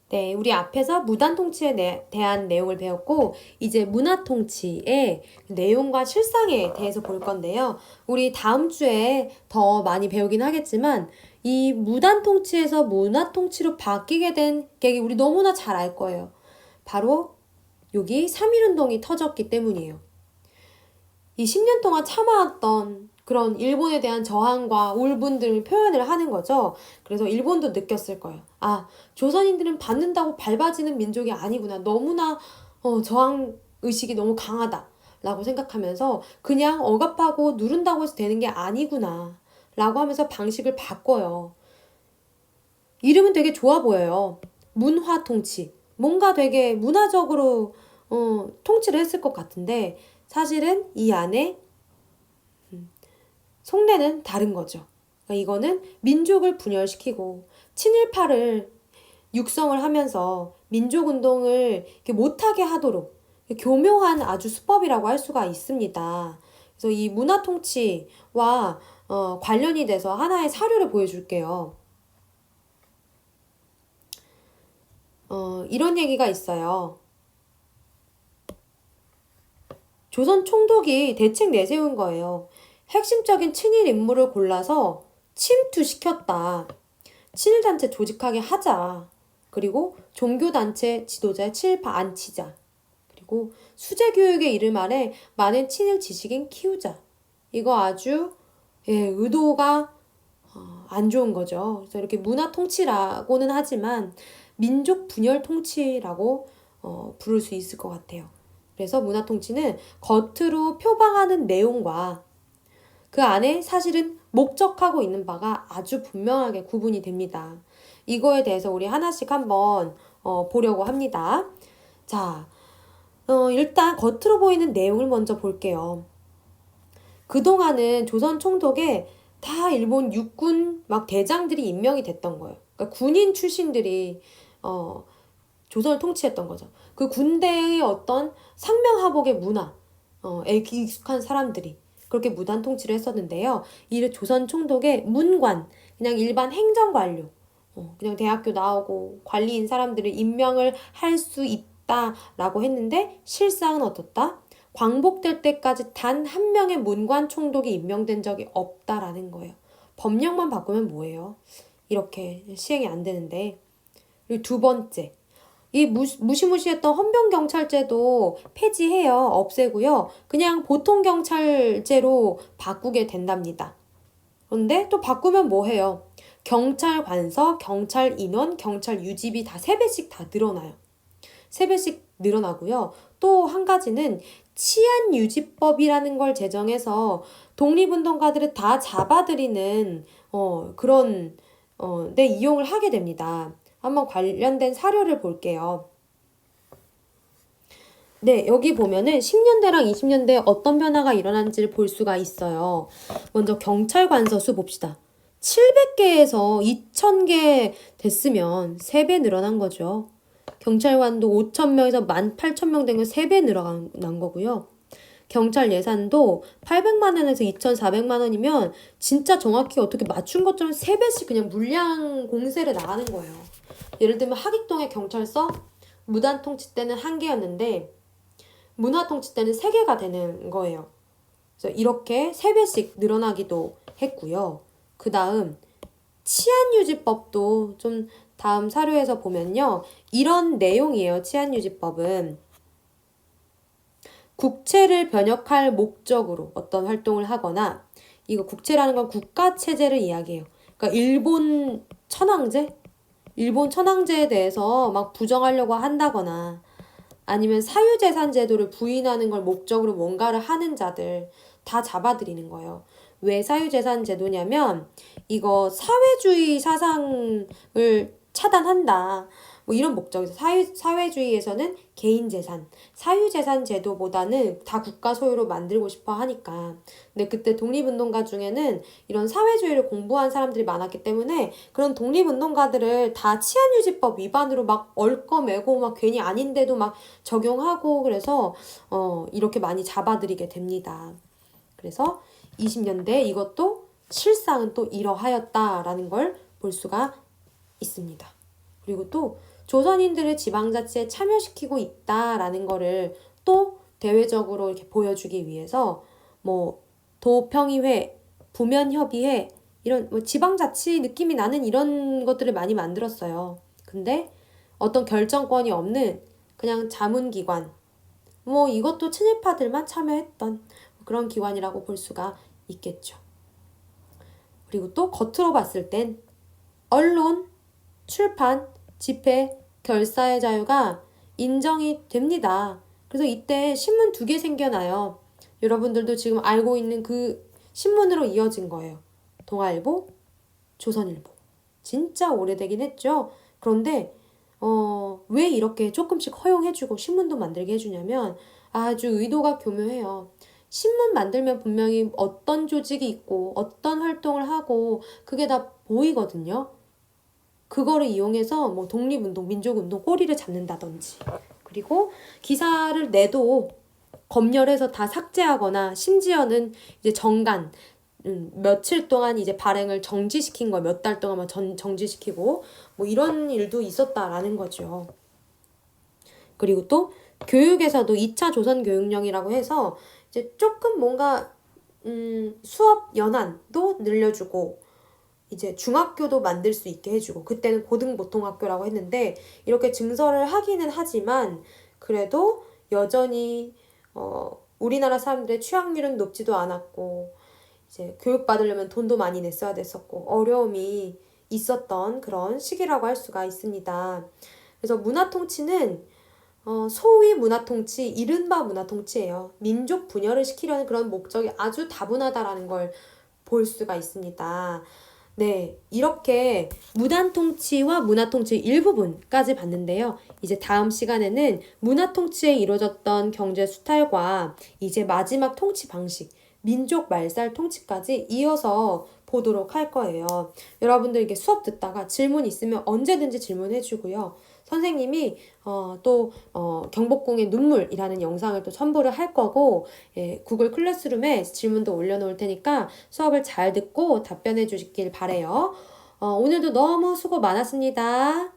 네, 우리 앞에서 무단 통치에 대한 내용을 배웠고, 이제 문화 통치의 내용과 실상에 대해서 볼 건데요. 우리 다음 주에 더 많이 배우긴 하겠지만, 이 무단 통치에서 문화 통치로 바뀌게 된 계기 우리 너무나 잘 알 거예요. 바로 여기 3.1운동이 터졌기 때문이에요. 이 10년 동안 참아왔던 그런 일본에 대한 저항과 울분들을 표현을 하는 거죠. 그래서 일본도 느꼈을 거예요. 아, 조선인들은 받는다고 밟아지는 민족이 아니구나. 너무나 저항 의식이 너무 강하다. 라고 생각하면서 그냥 억압하고 누른다고 해서 되는 게 아니구나. 라고 하면서 방식을 바꿔요. 이름은 되게 좋아 보여요. 문화 통치. 뭔가 되게 문화적으로 통치를 했을 것 같은데 사실은 이 안에 속내는 다른 거죠. 그러니까 이거는 민족을 분열시키고 친일파를 육성을 하면서 민족운동을 못하게 하도록 교묘한 아주 수법이라고 할 수가 있습니다. 그래서 이 문화통치와 관련이 돼서 하나의 사료를 보여줄게요. 이런 얘기가 있어요. 조선 총독이 대책 내세운 거예요. 핵심적인 친일 인물을 골라서 침투시켰다. 친일단체 조직하게 하자. 그리고 종교단체 지도자의 친일파 안치자. 그리고 수재교육의 이름 아래 많은 친일 지식인 키우자. 이거 아주 의도가 안 좋은 거죠. 그래서 이렇게 문화 통치라고는 하지만 민족 분열 통치라고 부를 수 있을 것 같아요. 그래서 문화 통치는 겉으로 표방하는 내용과 그 안에 사실은 목적하고 있는 바가 아주 분명하게 구분이 됩니다. 이거에 대해서 우리 하나씩 한번 보려고 합니다. 자, 일단 겉으로 보이는 내용을 먼저 볼게요. 그동안은 조선 총독에 다 일본 육군 막 대장들이 임명이 됐던 거예요. 그러니까 군인 출신들이 조선을 통치했던 거죠. 그 군대의 어떤 상명하복의 문화에 익숙한 사람들이 그렇게 무단 통치를 했었는데요. 이 조선 총독의 문관, 그냥 일반 행정관료, 그냥 대학교 나오고 관리인 사람들을 임명을 할 수 있다라고 했는데 실상은 어떻다? 광복될 때까지 단 한 명의 문관 총독이 임명된 적이 없다라는 거예요. 법령만 바꾸면 뭐예요? 이렇게 시행이 안 되는데. 그리고 두 번째, 이 무시무시했던 헌병경찰제도 폐지해요. 없애고요. 그냥 보통경찰제로 바꾸게 된답니다. 그런데 또 바꾸면 뭐 해요? 경찰 관서, 경찰 인원, 경찰 유지비 다 3배씩 다 늘어나요. 3배씩 늘어나고요. 또 한 가지는 치안유지법이라는 걸 제정해서 독립운동가들을 다 잡아들이는 그런 데 이용을 하게 됩니다. 한번 관련된 사료를 볼게요. 네, 여기 보면은 10년대랑 20년대에 어떤 변화가 일어난지를 볼 수가 있어요. 먼저 경찰 관서 수 봅시다. 700개에서 2000개 됐으면 3배 늘어난 거죠. 경찰관도 5,000명에서 18,000명 된 건 3배 늘어난 거고요. 경찰 예산도 800만 원에서 2,400만 원이면 진짜 정확히 어떻게 맞춘 것처럼 3배씩 그냥 물량 공세를 나가는 거예요. 예를 들면 하객동의 경찰서 무단 통치 때는 1개였는데 문화 통치 때는 3개가 되는 거예요. 그래서 이렇게 3배씩 늘어나기도 했고요. 그 다음 치안유지법도 좀 다음 사료에서 보면요. 이런 내용이에요. 치안유지법은. 국채를 변혁할 목적으로 어떤 활동을 하거나 이거 국채라는 건 국가체제를 이야기해요. 그러니까 일본 천황제에 대해서 막 부정하려고 한다거나 아니면 사유재산 제도를 부인하는 걸 목적으로 뭔가를 하는 자들 다 잡아들이는 거예요. 왜 사유재산 제도냐면 이거 사회주의 사상을 차단한다. 뭐 이런 목적에서 사회주의에서는 개인재산, 사유재산 제도보다는 다 국가 소유로 만들고 싶어 하니까. 근데 그때 독립운동가 중에는 이런 사회주의를 공부한 사람들이 많았기 때문에 그런 독립운동가들을 다 치안유지법 위반으로 막 얽어매고 막 괜히 아닌데도 막 적용하고 그래서 이렇게 많이 잡아들이게 됩니다. 그래서 20년대 이것도 실상은 또 이러하였다라는 걸 볼 수가 있습니다. 그리고 또 조선인들을 지방자치에 참여시키고 있다라는 거를 또 대외적으로 이렇게 보여주기 위해서 뭐 도평의회, 부면협의회 이런 뭐 지방자치 느낌이 나는 이런 것들을 많이 만들었어요. 근데 어떤 결정권이 없는 그냥 자문기관, 뭐 이것도 친일파들만 참여했던 그런 기관이라고 볼 수가 있겠죠. 그리고 또 겉으로 봤을 땐 언론, 출판, 집회, 결사의 자유가 인정이 됩니다. 그래서 이때 신문 2개 생겨나요. 여러분들도 지금 알고 있는 그 신문으로 이어진 거예요. 동아일보, 조선일보. 진짜 오래되긴 했죠. 그런데 왜 이렇게 조금씩 허용해주고 신문도 만들게 해주냐면 아주 의도가 교묘해요. 신문 만들면 분명히 어떤 조직이 있고 어떤 활동을 하고 그게 다 보이거든요. 그거를 이용해서 뭐 독립운동, 민족운동 꼬리를 잡는다든지 그리고 기사를 내도 검열해서 다 삭제하거나 심지어는 이제 정간 며칠 동안 이제 발행을 정지시킨 거 몇 달 동안 정지시키고 뭐 이런 일도 있었다라는 거죠. 그리고 또 교육에서도 2차 조선교육령이라고 해서 이제 조금 뭔가 수업 연한도 늘려주고 이제 중학교도 만들 수 있게 해주고 그때는 고등보통학교라고 했는데 이렇게 증설을 하기는 하지만 그래도 여전히 우리나라 사람들의 취학률은 높지도 않았고 이제 교육받으려면 돈도 많이 냈어야 됐었고 어려움이 있었던 그런 시기라고 할 수가 있습니다. 그래서 문화통치는 소위 문화통치, 이른바 문화통치예요. 민족 분열을 시키려는 그런 목적이 아주 다분하다라는 걸 볼 수가 있습니다. 네, 이렇게 무단통치와 문화통치 일부분까지 봤는데요. 이제 다음 시간에는 문화통치에 이루어졌던 경제 수탈과 이제 마지막 통치 방식, 민족 말살 통치까지 이어서 보도록 할 거예요. 여러분들 이게 수업 듣다가 질문 있으면 언제든지 질문해 주고요. 선생님이 또 경복궁의 눈물이라는 영상을 또 첨부를 할 거고 구글 클래스룸에 질문도 올려놓을 테니까 수업을 잘 듣고 답변해 주시길 바래요. 오늘도 너무 수고 많았습니다.